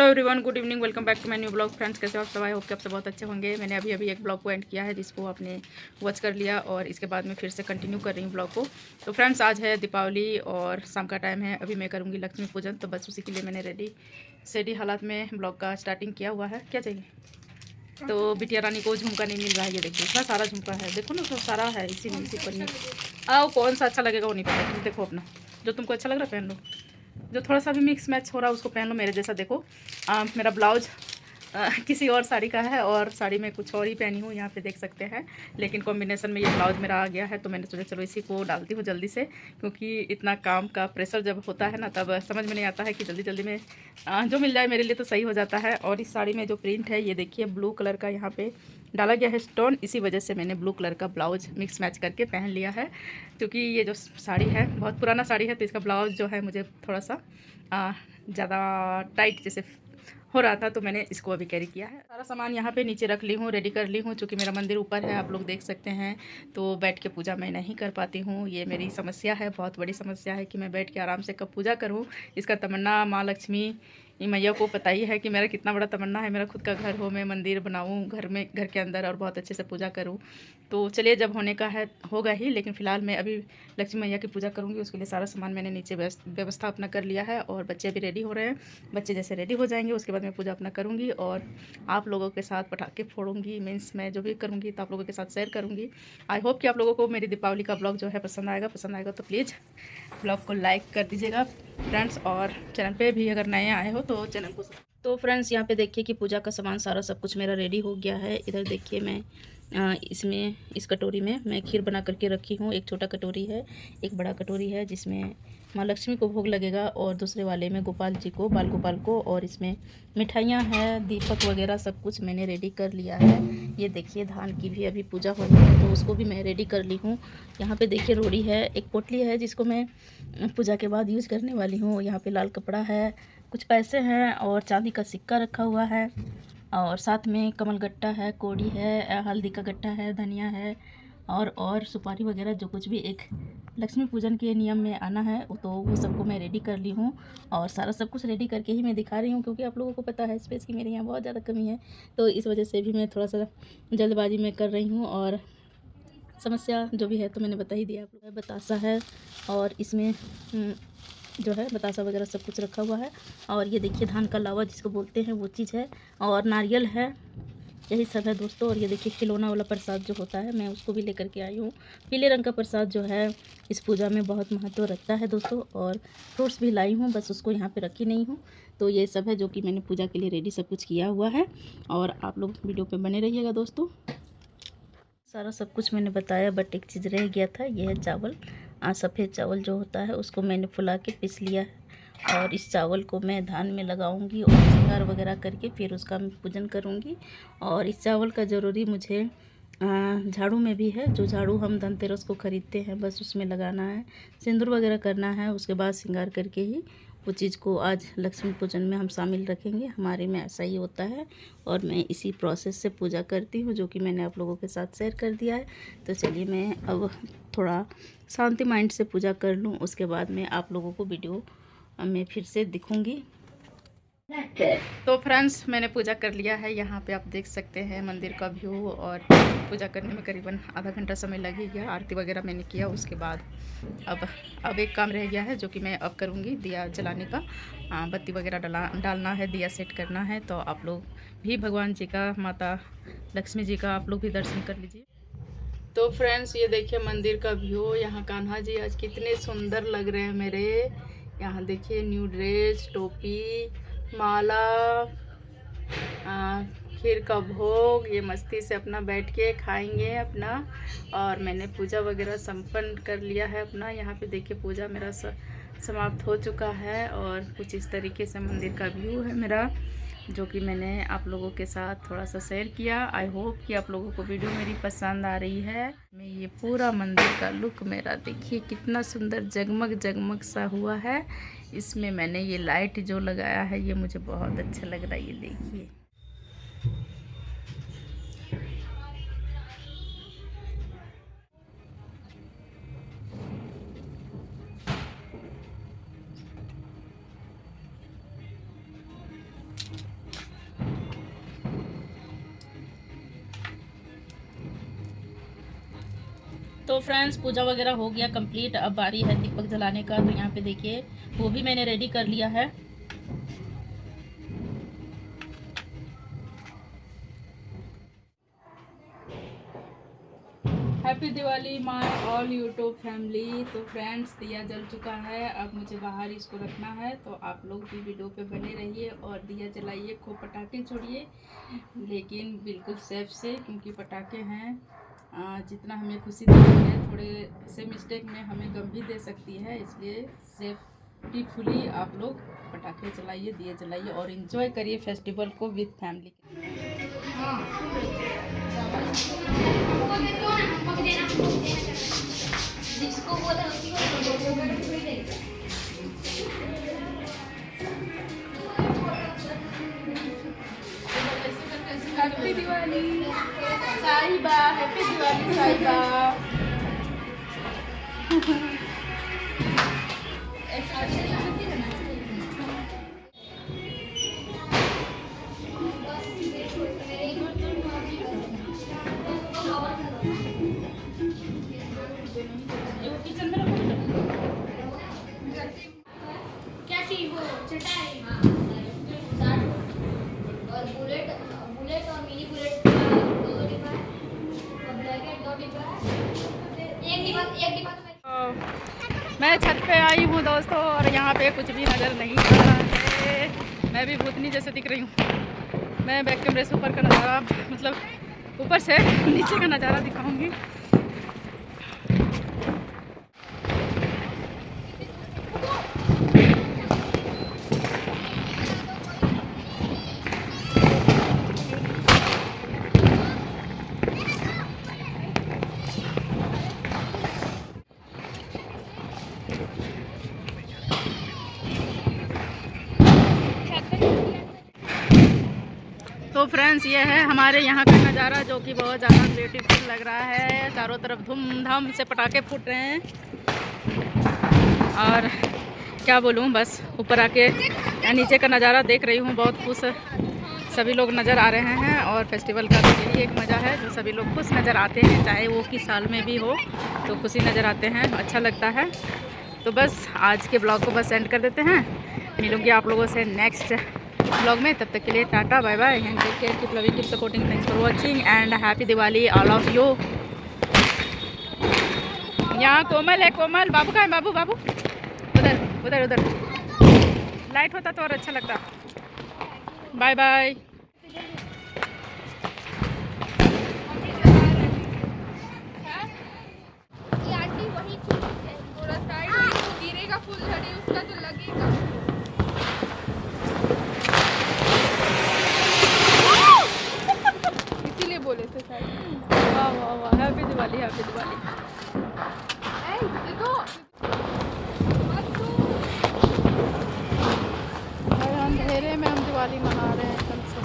Everyone, good evening, welcome back to my new blog. Friends, कैसे हो आप सब? आई होप कि आप सब बहुत अच्छे होंगे। मैंने अभी एक ब्लॉग को एंड किया है जिसको आपने वॉच कर लिया और इसके बाद मैं फिर से कंटिन्यू कर रही हूँ ब्लॉग को। तो फ्रेंड्स, आज है दीपावली और शाम का टाइम है। अभी मैं करूँगी लक्ष्मी पूजन, तो बस उसी के लिए मैंने रेडी हालात में ब्लॉग का स्टार्टिंग किया हुआ है। क्या चाहिए? तो बिटिया रानी को झुमका नहीं मिल रहा है, ये देखिए इतना सारा झुमका है, देखो ना, तो सारा है इसी में, इसी पर। आओ, कौन सा अच्छा लगेगा वो नहीं पता, तुम देखो अपना जो तुमको अच्छा लग रहा है पहन लो, जो थोड़ा सा भी मिक्स मैच हो रहा है उसको पहन लो मेरे जैसा। देखो मेरा ब्लाउज किसी और साड़ी का है और साड़ी में कुछ और ही पहनी हूँ, यहाँ पे देख सकते हैं। लेकिन कॉम्बिनेशन में ये ब्लाउज मेरा आ गया है, तो मैंने सोचा चलो इसी को डालती हूँ जल्दी से, क्योंकि इतना काम का प्रेशर जब होता है ना, तब समझ में नहीं आता है कि जल्दी जल्दी में जो मिल जाए मेरे लिए तो सही हो जाता है। और इस साड़ी में जो प्रिंट है ये देखिए, ब्लू कलर का यहाँ पे डाला गया है स्टोन, इसी वजह से मैंने ब्लू कलर का ब्लाउज मिक्स मैच करके पहन लिया है। क्योंकि ये जो साड़ी है बहुत पुराना साड़ी है, तो इसका ब्लाउज जो है मुझे थोड़ा सा ज़्यादा टाइट जैसे हो रहा था, तो मैंने इसको अभी कैरी किया है। सारा सामान यहाँ पे नीचे रख ली हूँ, रेडी कर ली हूँ। चूँकि मेरा मंदिर ऊपर है, आप लोग देख सकते हैं, तो बैठ के पूजा मैं नहीं कर पाती हूँ। ये मेरी समस्या है, बहुत बड़ी समस्या है कि मैं बैठ के आराम से कब पूजा करूँ। इसका तमन्ना माँ लक्ष्मी मैया को पता ही है कि मेरा कितना बड़ा तमन्ना है, मेरा खुद का घर हो, मैं मंदिर बनाऊँ घर में, घर के अंदर, और बहुत अच्छे से पूजा करूँ। तो चलिए, जब होने का है होगा ही, लेकिन फ़िलहाल मैं अभी लक्ष्मी मैया की पूजा करूँगी। उसके लिए सारा सामान मैंने नीचे व्यवस्था अपना कर लिया है और बच्चे भी रेडी हो रहे हैं। बच्चे जैसे रेडी हो जाएंगे उसके बाद मैं पूजा अपना करूँगी और आप लोगों के साथ पटाखे फोड़ूंगी। मीन्स मैं जो भी करूँगी तो आप लोगों के साथ शेयर करूँगी। आई होप कि आप लोगों को मेरी दीपावली का ब्लॉग जो है पसंद आएगा तो प्लीज़ ब्लॉग को लाइक कर दीजिएगा फ्रेंड्स, और चैनल पे भी अगर नए आए हो तो चैनल को। तो फ्रेंड्स, यहाँ पे देखिए कि पूजा का सामान सारा सब कुछ मेरा रेडी हो गया है। इधर देखिए मैं इसमें इस कटोरी में मैं खीर बना करके रखी हूँ। एक छोटा कटोरी है, एक बड़ा कटोरी है जिसमें माँ लक्ष्मी को भोग लगेगा, और दूसरे वाले में गोपाल जी को, बाल गोपाल को, और इसमें मिठाइयाँ हैं, दीपक वगैरह सब कुछ मैंने रेडी कर लिया है। ये देखिए धान की भी अभी पूजा होनी है, तो उसको भी मैं रेडी कर ली हूँ। यहाँ पे देखिए रोड़ी है, एक पोटली है जिसको मैं पूजा के बाद यूज़ करने वाली हूँ। यहाँ पे लाल कपड़ा है, कुछ पैसे हैं और चांदी का सिक्का रखा हुआ है, और साथ में कमल गट्टा है, कोड़ी है, हल्दी का गट्टा है, धनिया है, और सुपारी वगैरह जो कुछ भी एक लक्ष्मी पूजन के नियम में आना है, तो वो सबको मैं रेडी कर ली हूँ। और सारा सब कुछ रेडी करके ही मैं दिखा रही हूँ, क्योंकि आप लोगों को पता है स्पेस की मेरे यहाँ बहुत ज़्यादा कमी है, तो इस वजह से भी मैं थोड़ा सा जल्दबाजी में कर रही हूँ। और समस्या जो भी है तो मैंने बता ही दिया। आप लोग बतासा है, और इसमें जो है बतासा वगैरह सब कुछ रखा हुआ है। और ये देखिए धान का लावा जिसको बोलते हैं वो चीज़ है, और नारियल है, यही सब है दोस्तों। और ये देखिए खिलौना वाला प्रसाद जो होता है, मैं उसको भी लेकर के आई हूँ। पीले रंग का प्रसाद जो है इस पूजा में बहुत महत्व रखता है दोस्तों। और फ्रूट्स भी लाई हूँ, बस उसको यहाँ पे रखी नहीं हूँ। तो ये सब है जो कि मैंने पूजा के लिए रेडी सब कुछ किया हुआ है, और आप लोग वीडियो पे बने रहिएगा दोस्तों। सारा सब कुछ मैंने बताया, बट एक चीज़ रह गया था, यह है चावल। सफ़ेद चावल जो होता है उसको मैंने फुला के पीस लिया है, और इस चावल को मैं धान में लगाऊंगी और श्रृंगार वगैरह करके फिर उसका मैं पूजन करूंगी। और इस चावल का ज़रूरी मुझे झाड़ू में भी है, जो झाड़ू हम धनतेरस को ख़रीदते हैं, बस उसमें लगाना है, सिंदूर वगैरह करना है, उसके बाद श्रृंगार करके ही वो चीज़ को आज लक्ष्मी पूजन में हम शामिल रखेंगे। हमारे में ऐसा ही होता है, और मैं इसी प्रोसेस से पूजा करती हूँ, जो कि मैंने आप लोगों के साथ शेयर कर दिया है। तो चलिए मैं अब थोड़ा शांति माइंड से पूजा कर लूँ, उसके बाद मैं आप लोगों को वीडियो में फिर से दिखूँगी। तो फ्रेंड्स, मैंने पूजा कर लिया है। यहाँ पे आप देख सकते हैं मंदिर का व्यू, और पूजा करने में करीबन आधा घंटा समय लग ही गया। आरती वगैरह मैंने किया, उसके बाद अब एक काम रह गया है जो कि मैं अब करूँगी, दिया जलाने का। बत्ती वगैरह डालना है, दिया सेट करना है। तो आप लोग भी भगवान जी का, माता लक्ष्मी जी का आप लोग भी दर्शन कर लीजिए। तो फ्रेंड्स, ये देखिए मंदिर का व्यू। यहाँ कान्हा जी आज कितने सुंदर लग रहे हैं मेरे। यहाँ देखिए न्यू ड्रेस, टोपी, माला, खीर का भोग, ये मस्ती से अपना बैठ के खाएंगे अपना। और मैंने पूजा वगैरह संपन्न कर लिया है अपना। यहाँ पे देखिए पूजा मेरा समाप्त हो चुका है, और कुछ इस तरीके से मंदिर का व्यू है मेरा, जो कि मैंने आप लोगों के साथ थोड़ा सा शेयर किया। आई होप कि आप लोगों को वीडियो मेरी पसंद आ रही है। मैं ये पूरा मंदिर का लुक मेरा देखिए कितना सुंदर जगमग जगमग सा हुआ है। इसमें मैंने ये लाइट जो लगाया है ये मुझे बहुत अच्छा लग रहा है, ये देखिए। तो फ्रेंड्स पूजा वगैरह हो गया कंप्लीट। अब बारी है दीपक जलाने का। तो यहाँ पे देखिए वो भी मैंने रेडी कर लिया है। Happy Diwali my all YouTube family. तो फ्रेंड्स दिया जल चुका है, अब मुझे बाहर इसको रखना है। तो आप लोग भी वीडियो पे बने रहिए और दिया जलाइए, खूब पटाखे छोड़िए, लेकिन बिल्कुल सेफ से, क्योंकि पटाखे हैं जितना हमें खुशी देती है थोड़े से मिस्टेक में हमें गम भी दे सकती है। इसलिए सेफ्टीफुली आप लोग पटाखे चलाइए, दिए जलाइए और इन्जॉय करिए फेस्टिवल को विद फैमिली। जिसको बोला उसी को हैप्पी दिवाली साहिबा, हैप्पी दिवाली साहिबा। क्या चाहिए वो चटाई और बुलेट और मिनी बुलेट दो डिब्बा और ब्लैकेट दो डिब्बा एक डिब्बा। मैं छत पे आई हूँ दोस्तों और यहाँ पे कुछ भी नज़र नहीं आ रहा है। मैं भी भूतनी जैसे दिख रही हूँ। मैं बैक कैमरे से ऊपर का नज़ारा, मतलब ऊपर से नीचे का नज़ारा दिखाऊंगी। तो फ्रेंड्स ये है हमारे यहाँ का नज़ारा, जो कि बहुत ज़्यादा ब्यूटीफुल लग रहा है। चारों तरफ धूमधाम से पटाखे फूट रहे हैं और क्या बोलूँ, बस ऊपर आके नीचे का नज़ारा देख रही हूँ। बहुत खुश सभी लोग नज़र आ रहे हैं और फेस्टिवल का यही एक मज़ा है, जो सभी लोग खुश नज़र आते हैं, चाहे वो किस साल में भी हो, तो खुशी नज़र आते हैं, अच्छा लगता है। तो बस आज के ब्लॉग को बस एंड कर देते हैं। मिलूँगी आप लोगों से नेक्स्ट ब्लॉग में, तब तक के लिए tata bye bye and take care, keep loving, keep supporting, thanks for watching and happy Diwali all of you. यहाँ कोमल है, कोमल बाबू का है, बाबू बाबू उधर उधर उधर, लाइट होता तो और अच्छा लगता। Bye bye. फूल झड़ी उसका तो लगेगा। इसीलिए बोले थे शायद। वाह वाह वाह, हैप्पी दिवाली, हैप्पी दिवाली। देखो अंधेरे में हम दिवाली मना रहे हैं कल से।